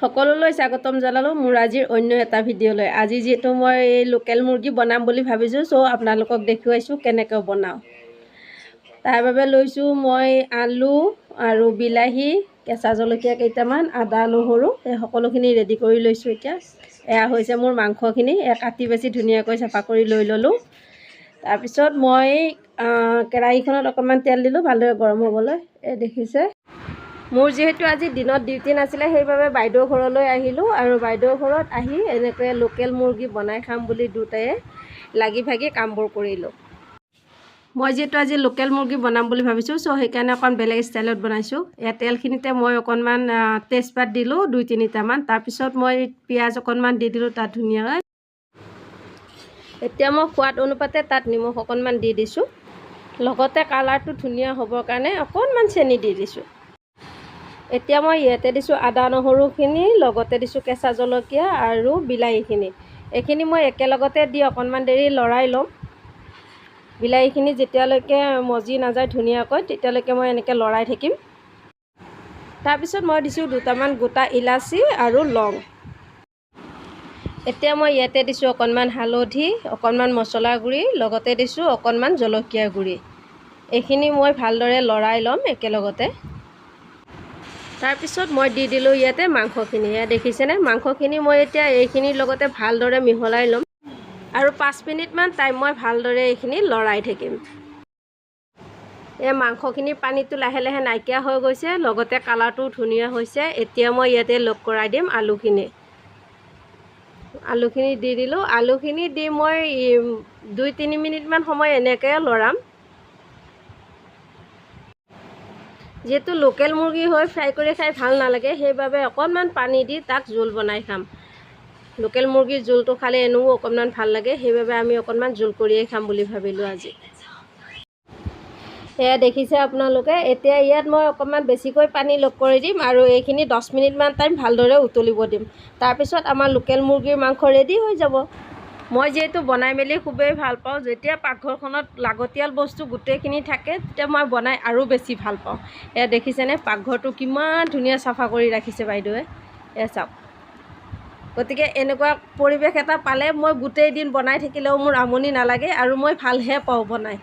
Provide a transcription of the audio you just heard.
সকলোলৈ স্বাগতম জনালোঁ মোৰ আজিৰ অন্য এটা ভিডিঅ'লৈ। আজি যিহেতু মই এই লোকেল মুৰ্গী বনাম বুলি ভাবিছোঁ, চ' আপোনালোকক দেখুৱাইছোঁ কেনেকৈ বনাওঁ। তাৰ বাবে লৈছোঁ মই আলু আৰু বিলাহী, কেঁচা জলকীয়া কেইটামান, আদা নহৰু এই সকলোখিনি ৰেডি কৰি লৈছোঁ। এতিয়া এয়া হৈছে মোৰ মাংসখিনি, কাটি বাছি ধুনীয়াকৈ চাফা কৰি লৈ ল'লোঁ। তাৰপিছত মই কেৰাহীখনত অকণমান তেল দিলোঁ ভালদৰে গৰম হ'বলৈ। এই দেখিছে মোৰ যিহেতু আজি দিনত ডিউটি নাছিলে, সেইবাবে বাইদেউৰ ঘৰলৈ আহিলোঁ আৰু বাইদেউৰ ঘৰত আহি এনেকৈ লোকেল মুৰ্গী বনাই খাম বুলি দুটায়ে লাগি ভাগি কামবোৰ কৰিলোঁ। মই যিহেতু আজি লোকেল মুৰ্গী বনাম বুলি ভাবিছোঁ, চ' সেইকাৰণে অকণ বেলেগ ষ্টাইলত বনাইছোঁ। এয়া তেলখিনিতে মই অকণমান তেজপাত দিলোঁ 2-3টামান। তাৰপিছত মই পিঁয়াজ অকণমান দি দিলোঁ তাত ধুনীয়াকৈ। এতিয়া মই সোৱাদ অনুপাতে তাত নিমখ অকণমান দি দিছোঁ, লগতে কালাৰটো ধুনীয়া হ'বৰ কাৰণে অকণমান চেনি দি দিছোঁ। এতিয়া মই ইয়াতে দিছোঁ আদা নহৰুখিনি, লগতে দিছোঁ কেঁচা জলকীয়া আৰু বিলাহীখিনি। এইখিনি মই একেলগতে দি অকণমান দেৰি লৰাই ল'ম। বিলাহীখিনি যেতিয়ালৈকে মজি নাযায় ধুনীয়াকৈ, তেতিয়ালৈকে মই এনেকৈ লৰাই থাকিম। তাৰপিছত মই দিছোঁ 2টামান গোটা ইলাচি আৰু লং। এতিয়া মই ইয়াতে দিছোঁ অকণমান হালধি, অকণমান মছলা গুড়ি, লগতে দিছোঁ অকণমান জলকীয়া গুড়ি। এইখিনি মই ভালদৰে লৰাই ল'ম একেলগতে। তাৰপিছত মই দি দিলোঁ ইয়াতে মাংসখিনি। এয়া দেখিছেনে, মাংসখিনি মই এতিয়া এইখিনিৰ লগতে ভালদৰে মিহলাই ল'ম আৰু 5 মিনিটমান টাইম মই ভালদৰে এইখিনি লৰাই থাকিম। এই মাংসখিনিৰ পানীটো লাহে লাহে নাইকিয়া হৈ গৈছে, লগতে কালাৰটো ধুনীয়া হৈছে। এতিয়া মই ইয়াতে লগ কৰাই দিম আলুখিনি। আলুখিনি দি দিলোঁ। আলুখিনি দি মই 2-3 মিনিটমান সময় এনেকৈ লৰাম। যিহেতু লোকেল মুৰ্গী হৈ ফ্ৰাই কৰি খাই ভাল নালাগে, সেইবাবে অকণমান পানী দি তাক জোল বনাই খাম। লোকেল মুৰ্গীৰ জোলটো খালে এনেও অকণমান ভাল লাগে, সেইবাবে আমি অকণমান জোল কৰিয়েই খাম বুলি ভাবিলোঁ আজি। এয়া দেখিছে আপোনালোকে। এতিয়া ইয়াত মই অকণমান বেছিকৈ পানী লগ কৰি দিম আৰু এইখিনি 10 মিনিটমান টাইম ভালদৰে উতলিব দিম। তাৰপিছত আমাৰ লোকেল মুৰ্গীৰ মাংস ৰেডি হৈ যাব। মই যিহেতু বনাই মেলি খুবেই ভাল পাওঁ, যেতিয়া পাকঘৰখনত লাগতিয়াল বস্তু গোটেইখিনি থাকে তেতিয়া মই বনাই আৰু বেছি ভাল পাওঁ। এয়া দেখিছেনে পাকঘৰটো কিমান ধুনীয়া চাফা কৰি ৰাখিছে বাইদেৱে। এয়া চাওক। গতিকে এনেকুৱা পৰিৱেশ এটা পালে মই গোটেই দিন বনাই থাকিলেও মোৰ আমনি নালাগে আৰু মই ভালহে পাওঁ বনাই।